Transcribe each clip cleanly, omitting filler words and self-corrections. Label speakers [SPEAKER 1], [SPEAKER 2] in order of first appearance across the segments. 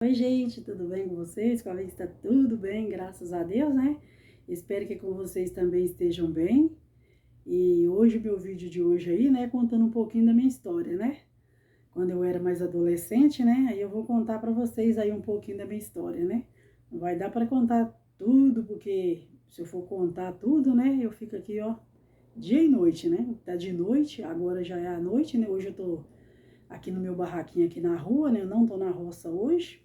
[SPEAKER 1] Oi, gente, tudo bem com vocês? Com a está tudo bem, graças a Deus, né? Espero que com vocês também estejam bem. E hoje, meu vídeo de hoje aí, né, contando um pouquinho da minha história, né? Quando eu era mais adolescente, né? Aí eu vou contar pra vocês aí um pouquinho da minha história, né? Não vai dar pra contar tudo, porque se eu for contar tudo, né, eu fico aqui, ó, dia e noite, né? Tá de noite, agora já é a noite, né? Hoje eu tô aqui no meu barraquinho aqui na rua, né? Eu não tô na roça hoje.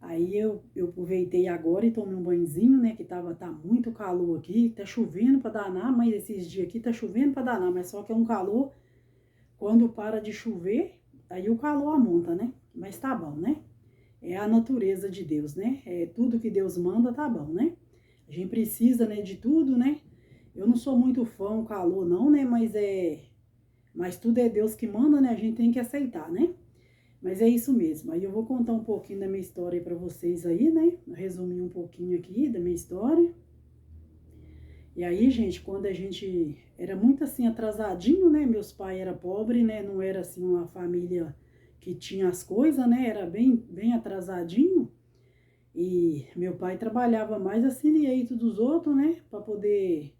[SPEAKER 1] Aí eu aproveitei agora e tomei um banhozinho, né? Que tá muito calor aqui, tá chovendo pra danar, mas esses dias aqui tá chovendo pra danar, mas só que é um calor, quando para de chover, aí o calor amonta, né? Mas tá bom, né? É a natureza de Deus, né? É tudo que Deus manda, tá bom, né? A gente precisa, né, de tudo, né? Eu não sou muito fã do calor não, né? Mas tudo é Deus que manda, né? A gente tem que aceitar, né? Mas é isso mesmo. Aí eu vou contar um pouquinho da minha história para vocês aí, né? Resumir um pouquinho aqui da minha história. E aí, gente, quando a gente era muito assim atrasadinho, né? Meus pais eram pobres, né? Não era assim uma família que tinha as coisas, né? Era bem atrasadinho. E meu pai trabalhava mais assim no jeito dos outros, né? Para poder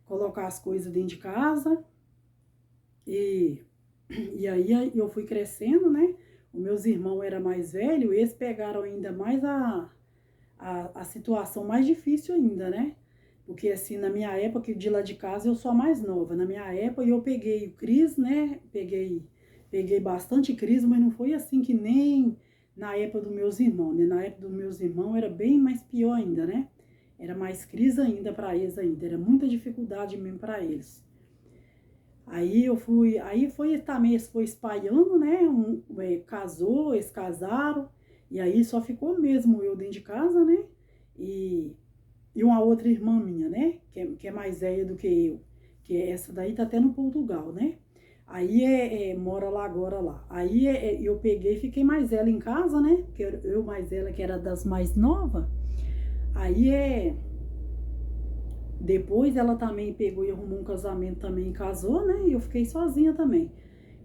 [SPEAKER 1] colocar as coisas dentro de casa. E, e aí eu fui crescendo, né? Os meus irmãos eram mais velhos, eles pegaram ainda mais a situação mais difícil ainda, né? Porque assim, na minha época, de lá de casa, eu sou a mais nova. Na minha época, eu peguei o crise, né? Peguei bastante crise, mas não foi assim que nem na época dos meus irmãos, né? Na época dos meus irmãos era bem mais pior ainda, né? Era mais crise ainda para eles ainda, era muita dificuldade mesmo para eles. Aí foi também, eles foi espalhando, né? Casou, eles casaram, e aí só ficou mesmo eu dentro de casa, né? E, e uma outra irmã minha, né? Que é mais velha do que eu, que essa daí tá até no Portugal, né? Aí mora lá agora lá. Aí eu peguei e fiquei mais ela em casa, né? Porque eu mais ela que era das mais novas. Aí depois ela também pegou e arrumou um casamento também e casou, né? E eu fiquei sozinha também,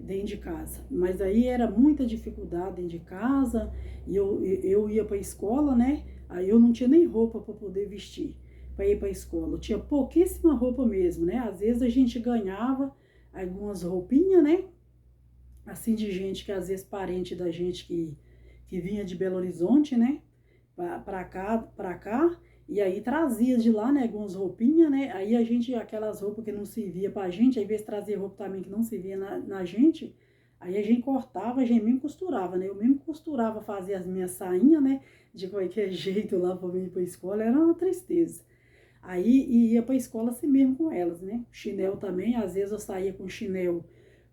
[SPEAKER 1] dentro de casa. Mas aí era muita dificuldade dentro de casa, e eu ia para a escola, né? Aí eu não tinha nem roupa para poder vestir, para ir para a escola. Eu tinha pouquíssima roupa mesmo, né? Às vezes a gente ganhava algumas roupinhas, né? Assim de gente que às vezes parente da gente que vinha de Belo Horizonte, né? Pra cá, e aí trazia de lá, né, algumas roupinhas, né, aí a gente, aquelas roupas que não servia pra gente, às vezes trazia roupa também que não servia na gente, aí a gente cortava, a gente mesmo costurava, né, eu mesmo costurava, fazia as minhas sainhas, né, de qualquer jeito lá pra mim ir pra escola, era uma tristeza. Aí ia pra escola assim mesmo com elas, né, chinelo também, às vezes eu saía com chinelo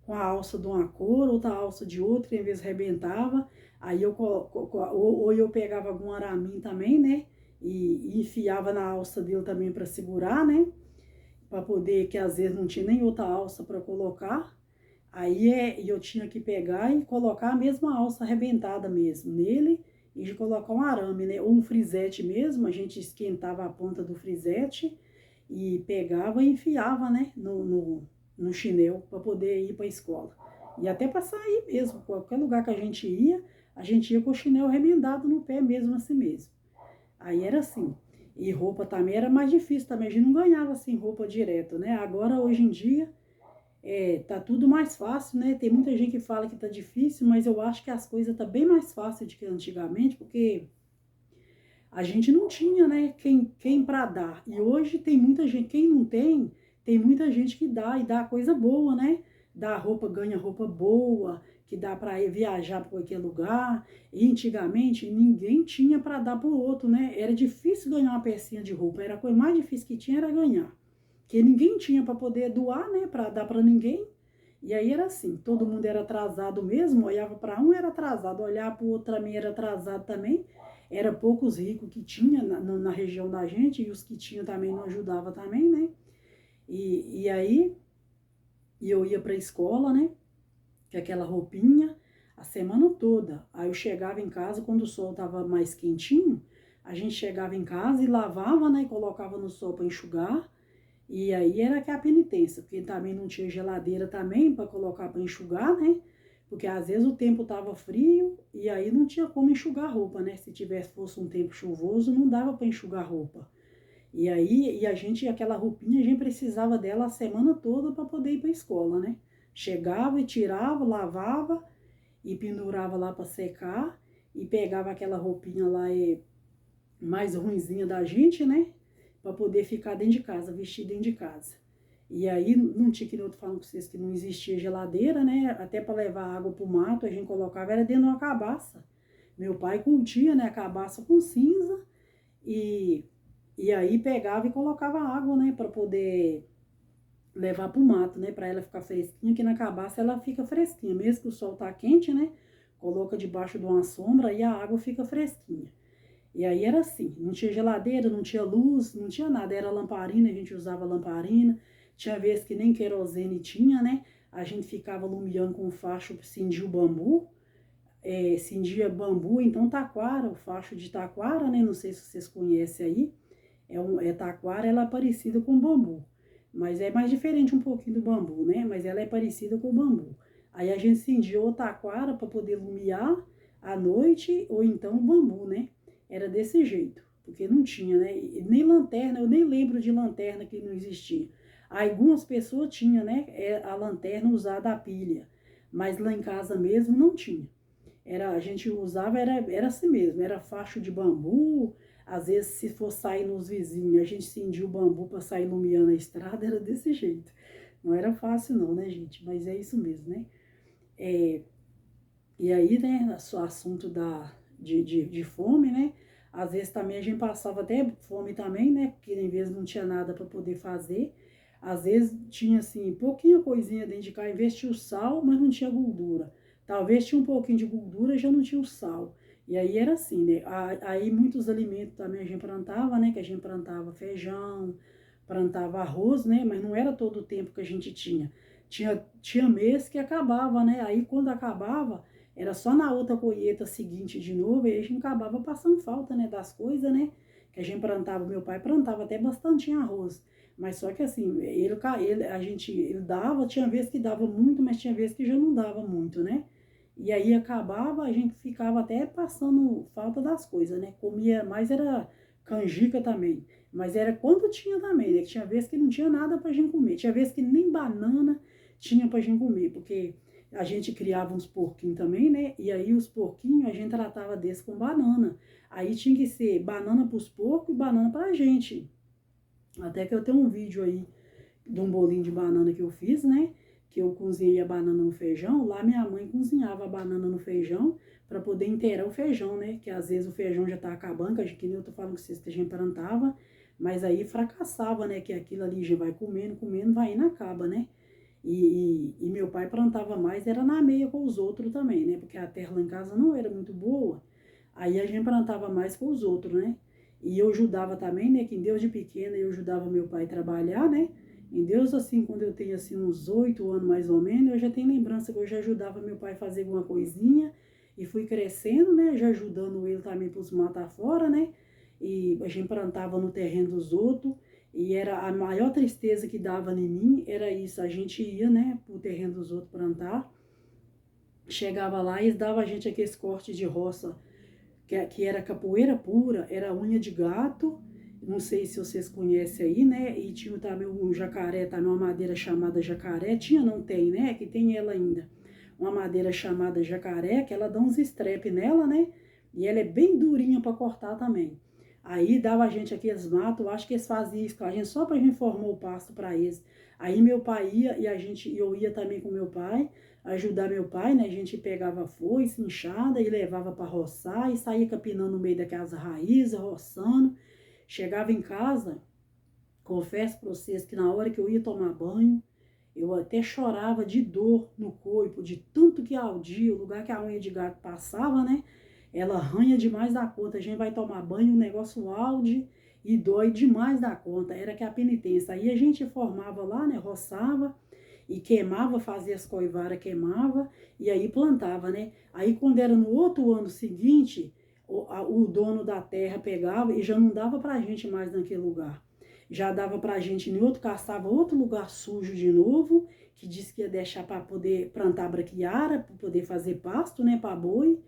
[SPEAKER 1] com a alça de uma cor, outra alça de outra, e às vezes rebentava. Aí ou eu pegava algum araminho também, né? E enfiava na alça dele também para segurar, né? Para poder, que às vezes não tinha nem outra alça para colocar. Aí eu tinha que pegar e colocar a mesma alça arrebentada mesmo nele e de colocar um arame, né? Ou um frisete mesmo, a gente esquentava a ponta do frisete e pegava e enfiava, né? No chinelo para poder ir para a escola. E até para sair mesmo, qualquer lugar que a gente ia com o chinelo remendado no pé mesmo assim mesmo. Aí era assim. E roupa também era mais difícil também, a gente não ganhava assim roupa direto, né? Agora, hoje em dia, tá tudo mais fácil, né? Tem muita gente que fala que tá difícil, mas eu acho que as coisas tá bem mais fácil do que antigamente, porque a gente não tinha, né, quem para dar. E hoje tem muita gente, quem não tem, tem muita gente que dá e dá coisa boa, né? Dá roupa, ganha roupa boa, que dá para ir viajar para qualquer lugar. E antigamente ninguém tinha para dar para o outro, né? Era difícil ganhar uma pecinha de roupa, era a coisa mais difícil que tinha era ganhar. Que ninguém tinha para poder doar, né, para dar para ninguém. E aí era assim, todo mundo era atrasado mesmo, olhava para um era atrasado, olhava para o outro também era atrasado também. Era poucos ricos que tinha na região da gente, e os que tinham também não ajudavam também, né? E aí eu ia para a escola, né? Com aquela roupinha a semana toda. Aí eu chegava em casa, quando o sol estava mais quentinho, a gente chegava em casa e lavava, né? E colocava no sol para enxugar. E aí era que a penitência, porque também não tinha geladeira também para colocar para enxugar, né? Porque às vezes o tempo estava frio e aí não tinha como enxugar roupa, né? Se fosse um tempo chuvoso, não dava para enxugar roupa. E aí, aquela roupinha, a gente precisava dela a semana toda para poder ir para a escola, né? Chegava e tirava, lavava e pendurava lá para secar e pegava aquela roupinha lá mais ruinzinha da gente, né? Para poder ficar dentro de casa, vestir dentro de casa. E aí não tinha, que eu tô falando com vocês, que não existia geladeira, né? Até para levar água pro mato, a gente colocava, era dentro de uma cabaça. Meu pai curtia, né, a cabaça com cinza e, e aí pegava e colocava água, né, para poder levar pro mato, né, para ela ficar fresquinha, que na cabaça ela fica fresquinha, mesmo que o sol tá quente, né? Coloca debaixo de uma sombra e a água fica fresquinha. E aí era assim, não tinha geladeira, não tinha luz, não tinha nada, era lamparina, a gente usava lamparina. Tinha vezes que nem querosene tinha, né? A gente ficava lumiando com facho para cindir o bambu. Cindia bambu, então taquara, o facho de taquara, né? Não sei se vocês conhecem aí. Taquara, ela é parecida com bambu. Mas é mais diferente um pouquinho do bambu, né? Mas ela é parecida com o bambu. Aí a gente cindia o taquara para poder lumiar à noite, ou então o bambu, né? Era desse jeito, porque não tinha, né? E nem lanterna, eu nem lembro de lanterna que não existia. Algumas pessoas tinham, né? A lanterna usada a pilha, mas lá em casa mesmo não tinha. A gente usava, era assim mesmo, era facho de bambu. Às vezes, se for sair nos vizinhos, a gente cindia o bambu para sair iluminando a estrada, era desse jeito. Não era fácil não, né, gente? Mas é isso mesmo, né? E aí, né, o assunto de fome, né? Às vezes também a gente passava até fome também, né? Porque em vez não tinha nada para poder fazer. Às vezes tinha assim, pouquinha coisinha dentro de cá, em vez tinha o sal, mas não tinha gordura. Talvez tinha um pouquinho de gordura, já não tinha o sal. E aí era assim, né? Aí muitos alimentos também a gente plantava, né? Que a gente plantava feijão, plantava arroz, né? Mas não era todo o tempo que a gente tinha. Tinha mês que acabava, né? Aí quando acabava, era só na outra colheita seguinte de novo, e aí a gente acabava passando falta, né? Das coisas, né? Que a gente plantava, meu pai plantava até bastante arroz. Mas só que assim, ele dava, tinha vezes que dava muito, mas tinha vezes que já não dava muito, né? E aí acabava, a gente ficava até passando falta das coisas, né? Comia, mais era canjica também. Mas era quando tinha também, né? Que tinha vezes que não tinha nada pra gente comer. Tinha vezes que nem banana tinha pra gente comer, porque a gente criava uns porquinhos também, né? E aí os porquinhos a gente tratava desse com banana. Aí tinha que ser banana pros porcos e banana pra gente. Até que eu tenho um vídeo aí de um bolinho de banana que eu fiz, né? Que eu cozinhei a banana no feijão. Lá minha mãe cozinhava a banana no feijão para poder inteirar o feijão, né? Que às vezes o feijão já tá acabando, que nem eu tô falando que vocês a gente plantava, mas aí fracassava, né? Que aquilo ali já vai comendo, comendo, vai indo, acaba, né? E meu pai plantava mais, era na meia com os outros também, né? Porque a terra lá em casa não era muito boa. Aí a gente plantava mais com os outros, né? E eu ajudava também, né? Que em Deus de pequena eu ajudava meu pai a trabalhar, né? Em Deus, assim, quando eu tenho assim uns 8 anos mais ou menos, eu já tenho lembrança que eu já ajudava meu pai a fazer alguma coisinha e fui crescendo, né? Já ajudando ele também para os matar fora, né? E a gente plantava no terreno dos outros. E era a maior tristeza que dava em mim, era isso. A gente ia, né, pro terreno dos outros plantar. Chegava lá e eles davam a gente aqueles cortes de roça que era capoeira pura, era unha de gato, não sei se vocês conhecem aí, né? E tinha também um jacaré, também uma madeira chamada jacaré, tinha, não tem, né? Que tem ela ainda. Uma madeira chamada jacaré, que ela dá uns estrepes nela, né? E ela é bem durinha para cortar também. Aí dava a gente aqueles matos, acho que eles faziam isso com a gente só pra gente formar o pasto para eles. Aí meu pai ia e eu ia também com meu pai, ajudar meu pai, né? A gente pegava foice, enxada e levava para roçar e saía capinando no meio daquelas raízes, roçando. Chegava em casa, confesso para vocês que na hora que eu ia tomar banho, eu até chorava de dor no corpo, de tanto que ardia, o lugar que a unha de gato passava, né? Ela arranha demais da conta. A gente vai tomar banho, o negócio arde e dói demais da conta. Era que a penitência. Aí a gente formava lá, né? Roçava e queimava, fazia as coivaras, queimava e aí plantava, né? Aí quando era no outro ano seguinte, o dono da terra pegava e já não dava pra gente mais naquele lugar. já dava pra gente em outro, caçava outro lugar sujo de novo, que disse que ia deixar para poder plantar braquiária, para poder fazer pasto, né, para boi.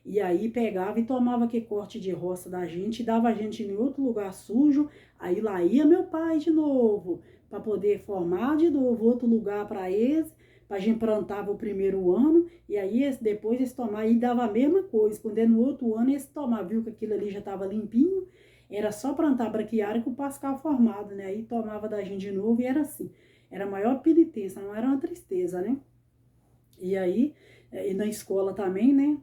[SPEAKER 1] E aí pegava e tomava aquele corte de roça da gente, dava a gente em outro lugar sujo, aí lá ia meu pai de novo, para poder formar de novo outro lugar para eles, para a gente plantava o primeiro ano, e aí depois eles tomavam, e dava a mesma coisa, quando é no outro ano eles tomavam, viu que aquilo ali já estava limpinho, era só plantar braquiária com o pascal formado, né, aí tomava da gente de novo e era assim, era a maior penitência, não era uma tristeza, né, e aí, e na escola também, né,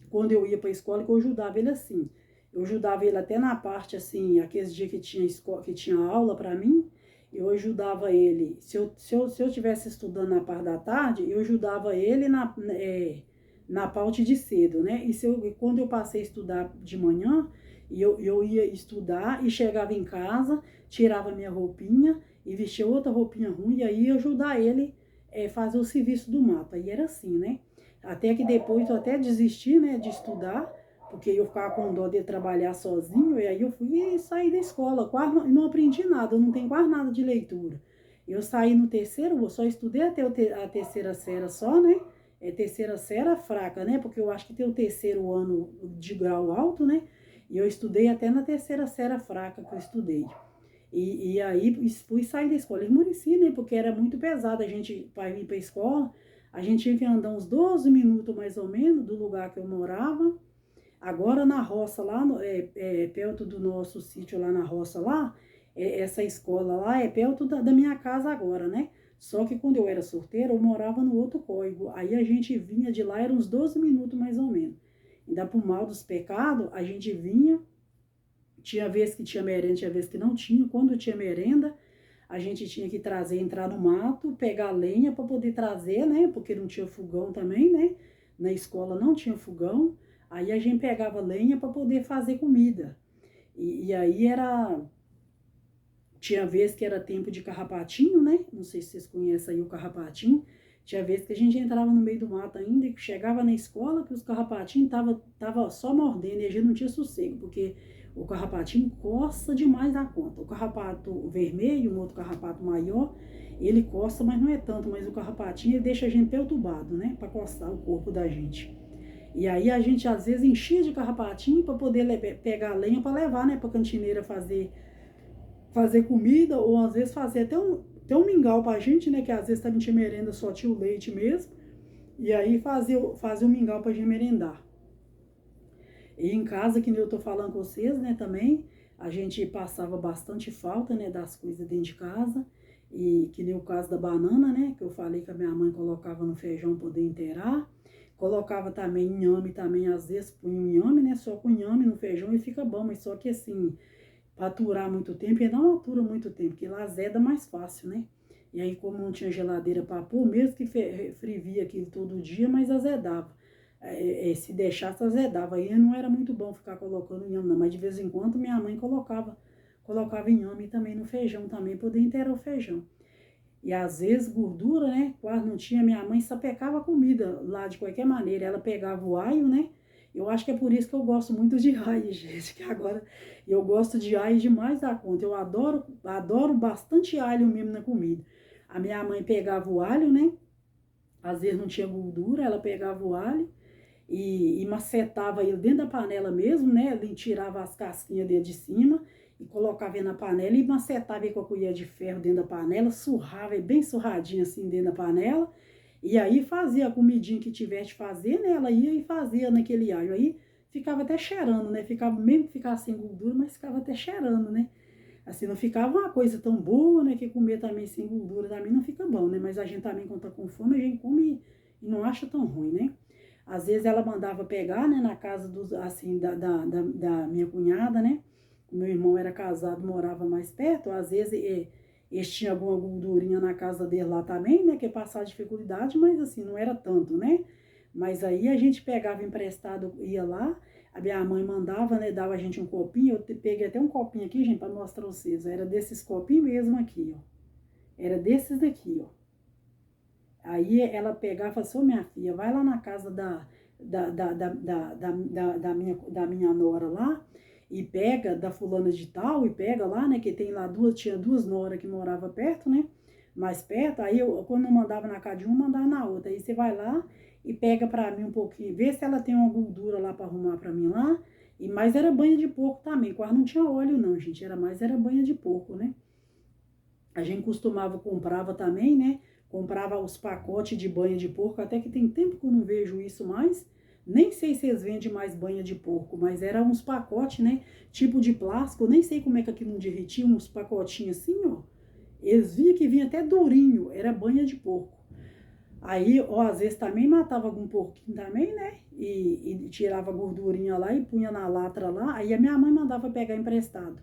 [SPEAKER 1] quando eu ia para a escola, que eu ajudava ele assim. Eu ajudava ele até na parte assim, aqueles dias que tinha, escola, que tinha aula para mim, eu ajudava ele. Se eu tivesse estudando na parte da tarde, eu ajudava ele na parte de cedo, né? E quando eu passei a estudar de manhã, eu ia estudar e chegava em casa, tirava minha roupinha e vestia outra roupinha ruim, e aí ia ajudar ele fazer o serviço do mato. Aí era assim, né? Até que depois eu até desisti, né, de estudar, porque eu ficava com dó de trabalhar sozinho, e aí eu fui e saí da escola, quase não aprendi nada, eu não tenho quase nada de leitura. Eu saí no terceiro, eu só estudei até a terceira série só, né, terceira série fraca, né, porque eu acho que tem o terceiro ano de grau alto, né, e eu estudei até na terceira série fraca que eu estudei. E aí fui sair da escola, esmureci, né, porque era muito pesado a gente, para ir para a escola, a gente tinha que andar uns 12 minutos mais ou menos do lugar que eu morava. Agora na roça, lá perto do nosso sítio, lá na roça, lá, essa escola lá é perto da minha casa agora, né? Só que quando eu era solteira, eu morava no outro córrego. Aí a gente vinha de lá, eram uns 12 minutos mais ou menos. Ainda pro mal dos pecados, a gente vinha, tinha vez que tinha merenda, tinha vez que não tinha. Quando tinha merenda, a gente tinha que trazer, entrar no mato, pegar lenha para poder trazer, né? Porque não tinha fogão também, né? Na escola não tinha fogão. Aí a gente pegava lenha para poder fazer comida. E aí era. Tinha vez que era tempo de carrapatinho, né? Não sei se vocês conhecem aí o carrapatinho. Tinha vez que a gente entrava no meio do mato ainda e chegava na escola que os carrapatinhos tava só mordendo e a gente não tinha sossego, porque o carrapatinho coça demais da conta. O carrapato vermelho, um outro carrapato maior, ele coça, mas não é tanto. Mas o carrapatinho ele deixa a gente perturbado, né? Para coçar o corpo da gente. E aí a gente às vezes enchia de carrapatinho para poder pegar lenha para levar, né? Para cantineira fazer comida, ou às vezes fazer até um mingau pra gente, né? Que às vezes também tinha merenda, só tinha o leite mesmo. E aí fazia um mingau pra gente merendar. E em casa, que nem eu tô falando com vocês, né, também, a gente passava bastante falta, né, das coisas dentro de casa. E que nem o caso da banana, né, que eu falei que a minha mãe colocava no feijão para poder inteirar. Colocava também inhame, também às vezes punha um inhame, né, só com inhame no feijão e fica bom, mas só que assim, para aturar muito tempo, e não atura muito tempo, porque lá azeda mais fácil, né? E aí, como não tinha geladeira para pôr, mesmo que fervia aquilo todo dia, mas azedava. Se deixasse, azedava. Aí não era muito bom ficar colocando inhame, não. Mas de vez em quando minha mãe colocava inhame também no feijão, também, poder inteirar o feijão. E às vezes gordura, né? Quase não tinha, minha mãe sapecava a comida lá de qualquer maneira. Ela pegava o alho, né? Eu acho que é por isso que eu gosto muito de alho, gente, que agora eu gosto de alho demais da conta. Eu adoro bastante alho mesmo na comida. A minha mãe pegava o alho, né? Às vezes não tinha gordura, ela pegava o alho e macetava ele dentro da panela mesmo, né? Ele tirava as casquinhas dele de cima e colocava ele na panela e macetava ele com a colher de ferro dentro da panela, surrava ele bem surradinho assim dentro da panela. E aí fazia a comidinha que tivesse de fazer, né? Ela ia e fazia naquele alho. Aí ficava até cheirando, né? Ficava, mesmo que ficasse sem gordura, mas ficava até cheirando, né? Assim, não ficava uma coisa tão boa, né? Que comer também sem gordura também não fica bom, né? Mas a gente também, quando tá com fome, a gente come e não acha tão ruim, né? Às vezes ela mandava pegar, né? Na casa assim, da minha cunhada, né? O meu irmão era casado, morava mais perto. Às vezes eles tinham alguma gordurinha na casa dele lá também, né? Que passava dificuldade, mas assim, não era tanto, né? Mas aí a gente pegava emprestado, ia lá, a minha mãe mandava, né? Dava a gente um copinho. Eu peguei até um copinho aqui, gente, para mostrar pra vocês. Era desses copinhos mesmo aqui, ó. Era desses daqui, ó. Aí ela pegava e falava assim, ô minha filha, vai lá na casa da minha nora lá e pega da fulana de tal, e pega lá, né, que tem lá tinha duas noras que morava perto, né, mais perto, aí quando eu mandava na casa de uma, mandava na outra, aí você vai lá e pega pra mim um pouquinho, vê se ela tem uma gordura lá pra arrumar pra mim lá, e mais era banha de porco também, quase não tinha óleo não, gente, era banha de porco, né. A gente costumava, comprava também, né? Comprava os pacotes de banha de porco, até que tem tempo que eu não vejo isso mais. Nem sei se eles vendem mais banha de porco, mas eram uns pacotes, né? Tipo de plástico, eu nem sei como é que aquilo não derretia, uns pacotinhos assim, ó. Eles via que vinha até durinho, era banha de porco. Aí, ó, às vezes também matava algum porquinho também, né? E tirava a gordurinha lá e punha na latra lá. Aí a minha mãe mandava pegar emprestado.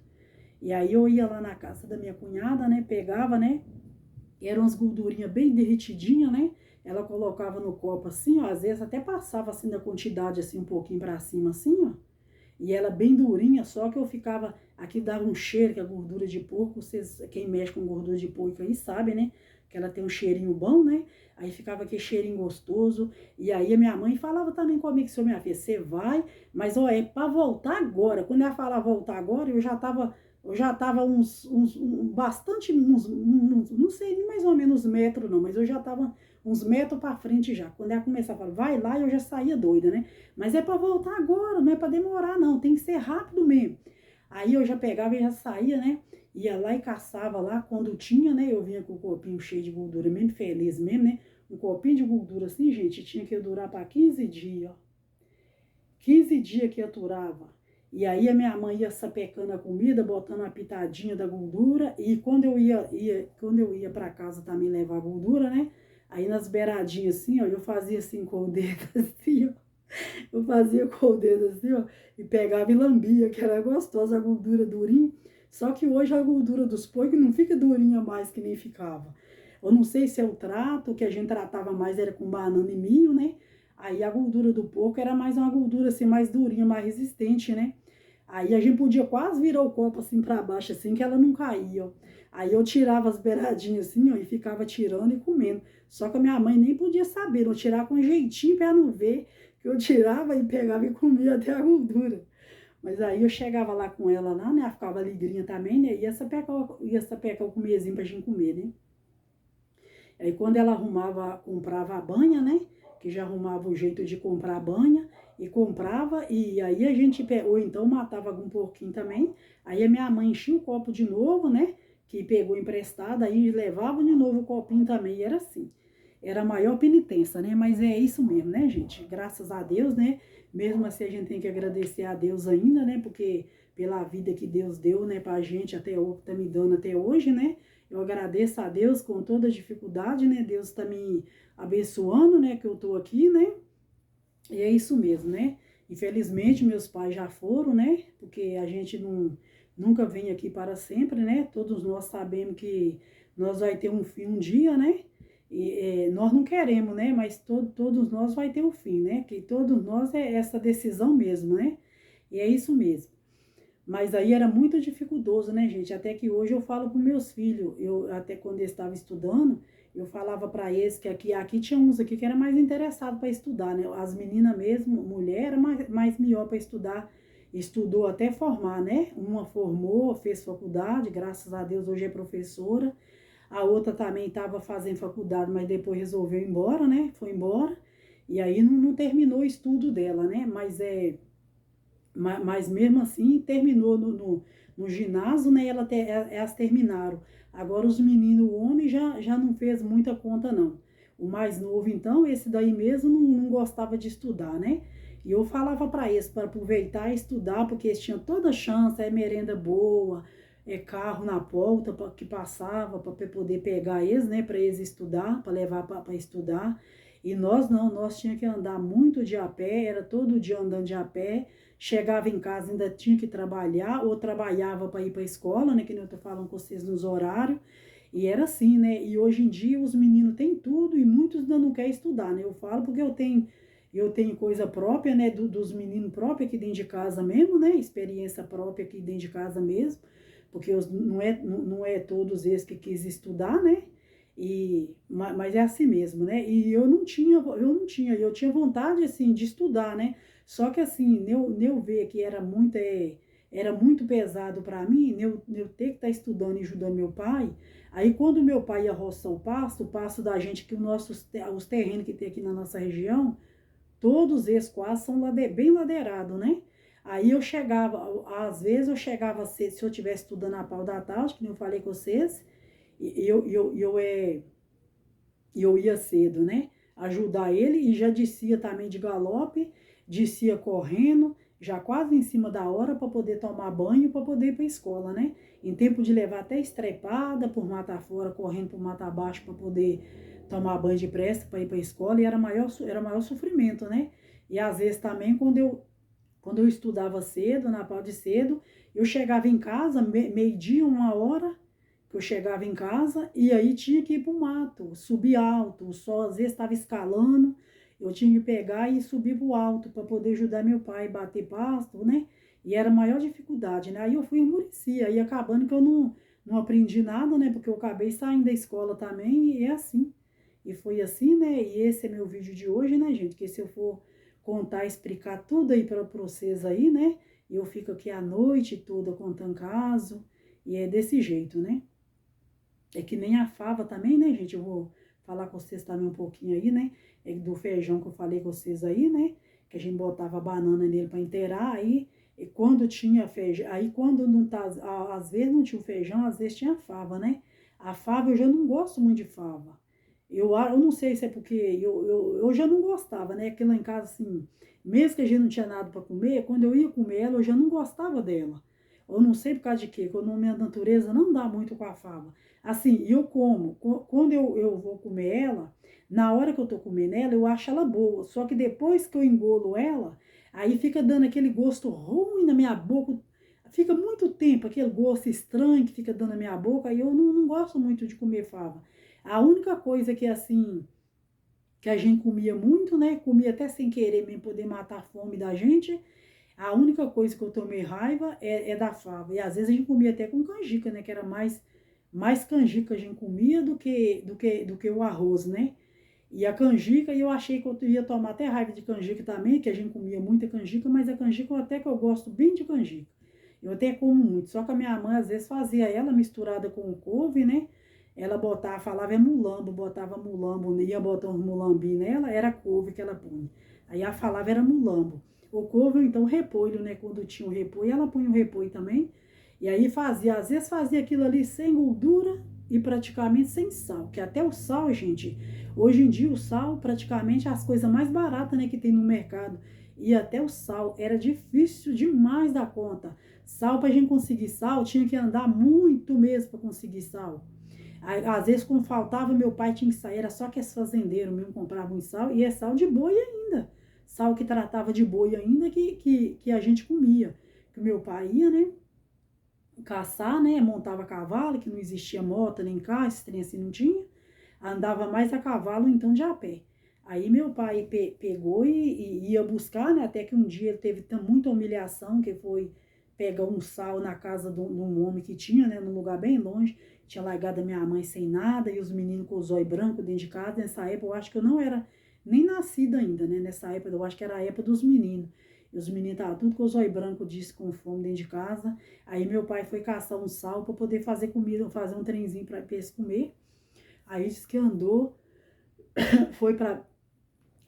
[SPEAKER 1] E aí eu ia lá na casa da minha cunhada, né? Pegava, né? Eram umas gordurinhas bem derretidinhas, né? Ela colocava no copo assim, ó. Às vezes até passava assim da quantidade, assim, um pouquinho pra cima, assim, ó. E ela bem durinha, só que eu ficava. Aqui dava um cheiro, que a gordura de porco, vocês, quem mexe com gordura de porco aí sabe, né? Que ela tem um cheirinho bom, né? Aí ficava aquele cheirinho gostoso. E aí a minha mãe falava também comigo, seu minha filha, você vai, mas ó, é pra voltar agora. Quando ela falava voltar agora, eu já tava bastante, não sei nem mais ou menos metros não, mas eu já tava uns metros para frente já. Quando ela começava a falar, vai lá, eu já saía doida, né? Mas é para voltar agora, não é para demorar não, tem que ser rápido mesmo. Aí eu já pegava e já saía, né? Ia lá e caçava lá, quando tinha, né? Eu vinha com o copinho cheio de gordura, mesmo feliz mesmo, né? Um copinho de gordura assim, gente, tinha que durar para 15 dias, ó. 15 dias que aturava. E aí a minha mãe ia sapecando a comida, botando uma pitadinha da gordura. E quando eu ia para casa também levar a gordura, né? Aí nas beiradinhas assim, ó, eu fazia assim com o dedo assim, ó. Eu fazia com o dedo assim, ó, e pegava e lambia, que era gostosa a gordura durinha. Só que hoje a gordura dos porcos não fica durinha mais que nem ficava. Eu não sei se é o trato, que a gente tratava mais era com banana e milho, né? Aí a gordura do porco era mais uma gordura assim, mais durinha, mais resistente, né? Aí a gente podia quase virar o copo assim para baixo, assim, que ela não caía, ó. Aí eu tirava as beiradinhas assim, ó, e ficava tirando e comendo. Só que a minha mãe nem podia saber, eu tirava com jeitinho para não ver, que eu tirava e pegava e comia até a gordura. Mas aí eu chegava lá com ela lá, né? Ela ficava alegrinha também, né? Ia sapecar o comezinho pra gente comer, né? Aí quando ela comprava a banha, né? Que já arrumava o jeito de comprar a banha e comprava, e aí a gente, ou então matava algum porquinho também, aí a minha mãe enchia o copo de novo, né? Que pegou emprestado, aí levava de novo o copinho também, e era assim. Era a maior penitência, né? Mas é isso mesmo, né, gente? Graças a Deus, né? Mesmo assim a gente tem que agradecer a Deus ainda, né? Porque pela vida que Deus deu, né, pra gente até hoje, tá me dando até hoje, né? Eu agradeço a Deus com toda a dificuldade, né? Deus tá me abençoando, né? Que eu tô aqui, né? E é isso mesmo, né? Infelizmente, meus pais já foram, né? Porque a gente nunca vem aqui para sempre, né? Todos nós sabemos que nós vai ter um fim um dia, né? E nós não queremos, né? Mas todos nós vai ter um fim, né? Que todos nós é essa decisão mesmo, né? E é isso mesmo. Mas aí era muito dificultoso, né, gente? Até que hoje eu falo para meus filhos, até quando eles estavam estudando, eu falava para eles que aqui tinha uns aqui que era mais interessado para estudar, né? As meninas mesmo, mulher era mais melhor para estudar, estudou até formar, né? Uma formou, fez faculdade, graças a Deus hoje é professora. A outra também estava fazendo faculdade, mas depois resolveu ir embora, né? Foi embora. E aí não terminou o estudo dela, né? Mas mesmo assim terminou no ginásio, né? Elas terminaram. Agora os meninos, o homem já não fez muita conta, não. O mais novo, então, esse daí mesmo não gostava de estudar, né? E eu falava para eles para aproveitar e estudar, porque eles tinham toda chance, é merenda boa, é carro na porta que passava para poder pegar eles, né? Para eles estudar, para levar para estudar. E nós não, nós tínhamos que andar muito de a pé, era todo dia andando de a pé. Chegava em casa, ainda tinha que trabalhar, ou trabalhava para ir para a escola, né? Que nem eu tô falando com vocês nos horários. E era assim, né? E hoje em dia os meninos têm tudo e muitos ainda não querem estudar, né? Eu falo porque eu tenho coisa própria, né? Dos meninos próprios aqui dentro de casa mesmo, né? Experiência própria aqui dentro de casa mesmo. Porque não é todos esses que quis estudar, né? Mas é assim mesmo, né? E eu tinha vontade, assim, de estudar, né? Só que assim, eu ver que era muito era muito pesado para mim, eu ter que estar estudando e ajudando meu pai. Aí quando meu pai ia roçar o pasto da gente, que os terrenos que tem aqui na nossa região, todos eles quase são bem ladeirados, né? Aí eu chegava, às vezes eu chegava cedo, se eu estivesse estudando a pau da tarde, que nem eu falei com vocês, eu ia cedo, né? Ajudar ele e já descia também de galope, descia correndo, já quase em cima da hora para poder tomar banho, para poder ir para a escola, né? Em tempo de levar até estrepada por mata fora, correndo por mata abaixo para poder tomar banho de pressa para ir para a escola, e era maior sofrimento, né? E às vezes também quando eu estudava cedo, na pau de cedo, eu chegava em casa, meio-dia, 1 hora, que eu chegava em casa, e aí tinha que ir pro mato, subir alto, o sol às vezes estava escalando, eu tinha que pegar e subir pro alto para poder ajudar meu pai a bater pasto, né? E era a maior dificuldade, né? Aí eu fui emureci, aí acabando que eu não aprendi nada, né? Porque eu acabei saindo da escola também, e é assim. E foi assim, né? E esse é meu vídeo de hoje, né, gente? Que se eu for contar, explicar tudo aí para vocês aí, né? Eu fico aqui a noite toda contando caso, e é desse jeito, né? É que nem a fava também, né, gente? Eu vou falar com vocês também um pouquinho aí, né? É do feijão que eu falei com vocês aí, né? Que a gente botava banana nele para inteirar, aí e quando tinha feijão, aí quando não tá, às vezes não tinha o feijão, às vezes tinha fava, né? A fava eu já não gosto muito de fava. Eu não sei se é porque eu já não gostava, né? Porque lá em casa, assim, mesmo que a gente não tinha nada para comer, quando eu ia comer ela, eu já não gostava dela. Eu não sei por causa de quê, quando a minha natureza não dá muito com a fava. Assim, eu como, quando eu vou comer ela, na hora que eu tô comendo ela, eu acho ela boa. Só que depois que eu engolo ela, aí fica dando aquele gosto ruim na minha boca. Fica muito tempo aquele gosto estranho que fica dando na minha boca, e eu não gosto muito de comer fava. A única coisa que assim, que a gente comia muito, né? Comia até sem querer mesmo poder matar a fome da gente. A única coisa que eu tomei raiva é da fava. E às vezes a gente comia até com canjica, né? Que era mais canjica a gente comia do que o arroz, né? E a canjica, eu achei que eu ia tomar até raiva de canjica também, que a gente comia muita canjica, mas a canjica até que eu gosto bem de canjica. Eu até como muito, só que a minha mãe às vezes fazia ela misturada com couve, né? Ela botava, falava é mulambo, botava mulambo, ia botar uns mulambinhos nela, era couve que ela punha. Aí ela falava era mulambo. O couve, então, repolho, né? Quando tinha o repolho, ela punha o repolho também. E aí fazia, às vezes fazia aquilo ali sem gordura e praticamente sem sal. Que até o sal, gente, hoje em dia o sal praticamente é as coisas mais baratas, né, que tem no mercado. E até o sal era difícil demais da conta. Sal, para a gente conseguir sal, tinha que andar muito mesmo para conseguir sal. Às vezes, quando faltava, meu pai tinha que sair, era só que esse fazendeiro mesmo comprava um sal, e é sal de boi ainda. Sal que tratava de boi ainda, que a gente comia. Que o meu pai ia, né, caçar, né, montava cavalo, que não existia moto nem carro, esse trem assim não tinha. Andava mais a cavalo, então de a pé. Aí meu pai pegou e ia buscar, né, até que um dia ele teve muita humilhação, que foi pegar um sal na casa de um homem que tinha, né, num lugar bem longe. Tinha largado a minha mãe sem nada e os meninos com os olhos brancos dentro de casa. Nessa época eu acho que eu não era nem nascida ainda, né? Nessa época eu acho que era a época dos meninos. E os meninos estavam tudo com os olhos brancos, disse, com fome dentro de casa. Aí meu pai foi caçar um sal para poder fazer comida, fazer um trenzinho para eles comer. Aí disse que andou, foi para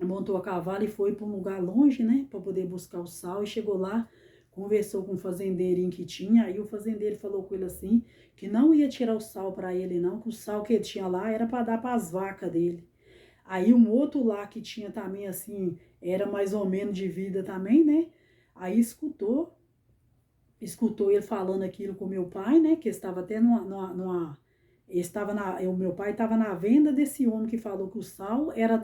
[SPEAKER 1] montou a cavalo e foi para um lugar longe, né, para poder buscar o sal, e chegou lá, conversou com o fazendeirinho que tinha, aí o fazendeiro falou com ele assim, que não ia tirar o sal para ele não, que o sal que ele tinha lá era para dar para as vacas dele. Aí um outro lá que tinha também assim, era mais ou menos de vida também, né, aí escutou ele falando aquilo com meu pai, né, que estava até o meu pai estava na venda desse homem que falou que o sal era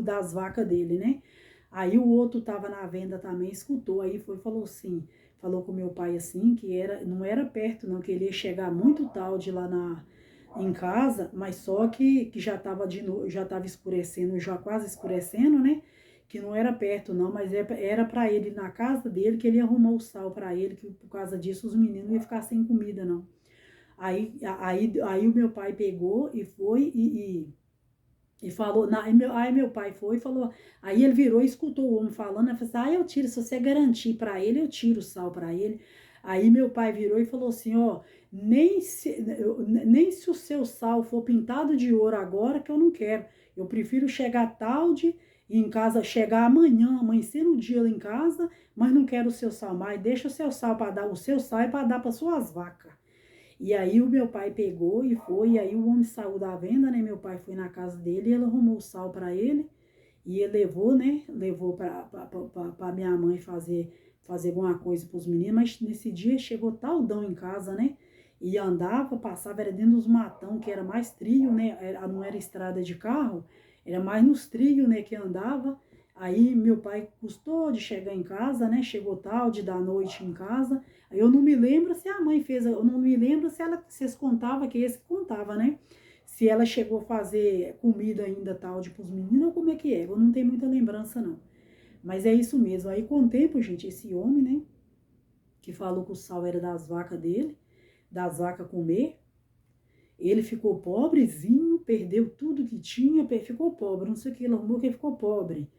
[SPEAKER 1] das vacas dele, né? Aí o outro estava na venda também, escutou, aí falou assim, falou com meu pai assim, que não era perto não, que ele ia chegar muito tarde lá em casa, mas só que já estava já estava escurecendo, já quase escurecendo, né? Que não era perto não, mas era para ele ir na casa dele, que ele ia arrumar o sal para ele, que por causa disso os meninos não iam ficar sem comida não. Aí o meu pai pegou e foi E falou, aí meu pai foi e falou, aí ele virou e escutou o homem falando, ele falou assim, eu tiro, se você garantir para ele, eu tiro o sal para ele. Aí meu pai virou e falou assim, ó, nem se o seu sal for pintado de ouro agora, que eu não quero. Eu prefiro chegar tarde e em casa, chegar amanhã, amanhecer no dia lá em casa, mas não quero o seu sal mais, deixa o seu sal para dar, o seu sal é para dar para suas vacas. E aí o meu pai pegou e foi, e aí o homem saiu da venda, né? Meu pai foi na casa dele, e ele arrumou o sal para ele, e ele levou, né? Levou para minha mãe fazer alguma coisa para os meninos, mas nesse dia chegou taldão em casa, né? E andava, passava, era dentro dos matão, que era mais trilho, né? Não era estrada de carro, era mais nos trilhos, né? Que andava. Aí meu pai custou de chegar em casa, né? Chegou tarde da noite em casa. Aí eu não me lembro se a mãe fez, eu não me lembro se ela, vocês contavam, que esse que contava, né? Se ela chegou a fazer comida ainda tarde para os meninos ou como é que é. Eu não tenho muita lembrança, não. Mas é isso mesmo. Aí com o tempo, gente, esse homem, né? Que falou que o sal era das vacas dele, das vacas comer. Ele ficou pobrezinho, perdeu tudo que tinha, ficou pobre. Não sei o que ele arrumou, que ele ficou pobre.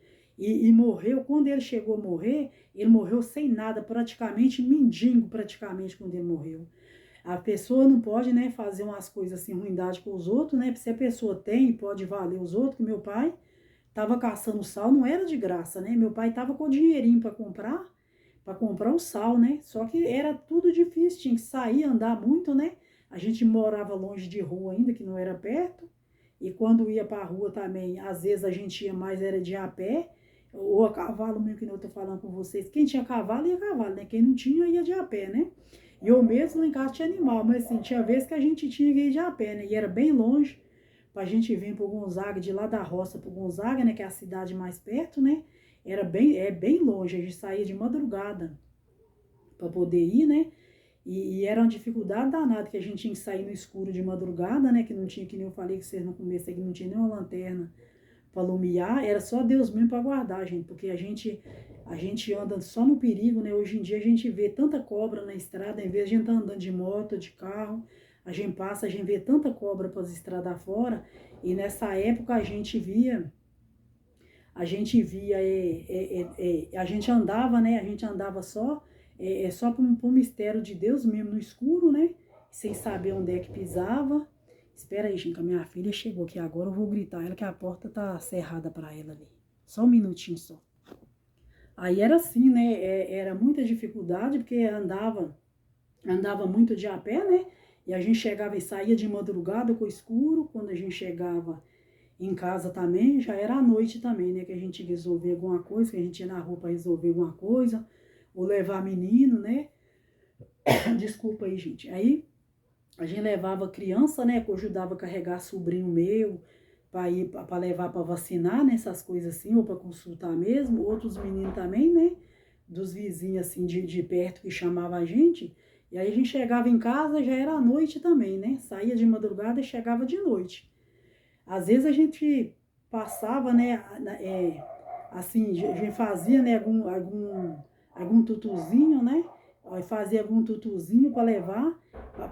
[SPEAKER 1] E morreu, quando ele chegou a morrer, ele morreu sem nada, praticamente mendigo, praticamente, quando ele morreu. A pessoa não pode, né, fazer umas coisas assim, ruindade com os outros, né? Se a pessoa tem, pode valer os outros, que meu pai tava caçando sal, não era de graça, né? Meu pai tava com dinheirinho para comprar o sal, né? Só que era tudo difícil, tinha que sair, andar muito, né? A gente morava longe de rua ainda, que não era perto. E quando ia para a rua também, às vezes a gente ia mais, era de a pé, ou a cavalo mesmo, que eu tô falando com vocês. Quem tinha cavalo, ia a cavalo, né? Quem não tinha, ia de a pé, né? E eu mesmo lá em casa tinha animal, mas assim, tinha vezes que a gente tinha que ir de a pé, né? E era bem longe, pra gente vir pro Gonzaga, de lá da roça pro Gonzaga, né? Que é a cidade mais perto, né? É bem longe, a gente saía de madrugada para poder ir, né? E era uma dificuldade danada, que a gente tinha que sair no escuro de madrugada, né? Que não tinha, que nem eu falei que vocês no começo, que não tinha nenhuma lanterna para iluminar, era só Deus mesmo para guardar, gente, porque a gente anda só no perigo, né? Hoje em dia a gente vê tanta cobra na estrada, em vez de a gente estar andando de moto, de carro, a gente passa, a gente vê tanta cobra para as estradas fora, e nessa época a gente andava, né? A gente andava só por mistério de Deus mesmo, no escuro, né? Sem saber onde é que pisava. Espera aí, gente, que a minha filha chegou aqui agora, eu vou gritar ela que a porta tá cerrada para ela ali. Só um minutinho só. Aí era assim, né? Era muita dificuldade, porque andava muito de a pé, né? E a gente chegava e saía de madrugada com o escuro. Quando a gente chegava em casa também, já era à noite também, né? Que a gente resolver alguma coisa, que a gente ia na rua para resolver alguma coisa, ou levar menino, né? Desculpa aí, gente. Aí a gente levava criança, né? Que eu ajudava a carregar sobrinho meu para ir para levar para vacinar, né? Essas coisas assim, ou para consultar mesmo. Outros meninos também, né? Dos vizinhos assim de perto que chamava a gente. E aí a gente chegava em casa, já era à noite também, né? Saía de madrugada e chegava de noite. Às vezes a gente passava, né? Assim, a gente fazia, né? Algum tutuzinho, né? Fazia algum tutuzinho para levar,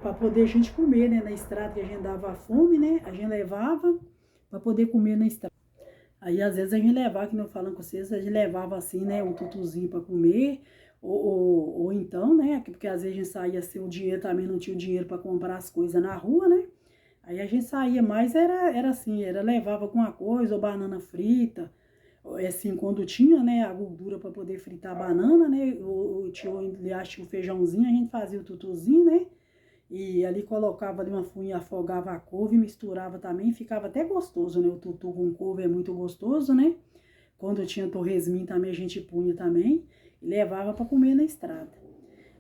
[SPEAKER 1] para poder a gente comer, né? Na estrada, que a gente dava fome, né? A gente levava para poder comer na estrada. Aí às vezes a gente levava, que não falando com vocês, a gente levava assim, né? Um tutuzinho para comer, ou então, né? Porque às vezes a gente saía sem o dinheiro, também não tinha o dinheiro para comprar as coisas na rua, né? Aí a gente saía mais, era assim, levava alguma coisa, ou banana frita, assim, quando tinha, né, a gordura para poder fritar a banana, né, ou tinha o feijãozinho, a gente fazia o tutuzinho, né, e ali colocava ali uma fuinha, afogava a couve, misturava também, ficava até gostoso, né, o tutu com couve é muito gostoso, né, quando tinha torresminho também a gente punha também, e levava para comer na estrada.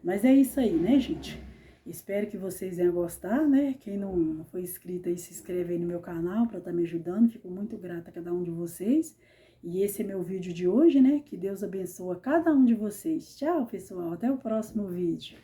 [SPEAKER 1] Mas é isso aí, né, gente? Espero que vocês tenham gostado, né? Quem não foi inscrito aí, se inscreve aí no meu canal para estar me ajudando. Fico muito grata a cada um de vocês. E esse é meu vídeo de hoje, né? Que Deus abençoe cada um de vocês. Tchau, pessoal. Até o próximo vídeo.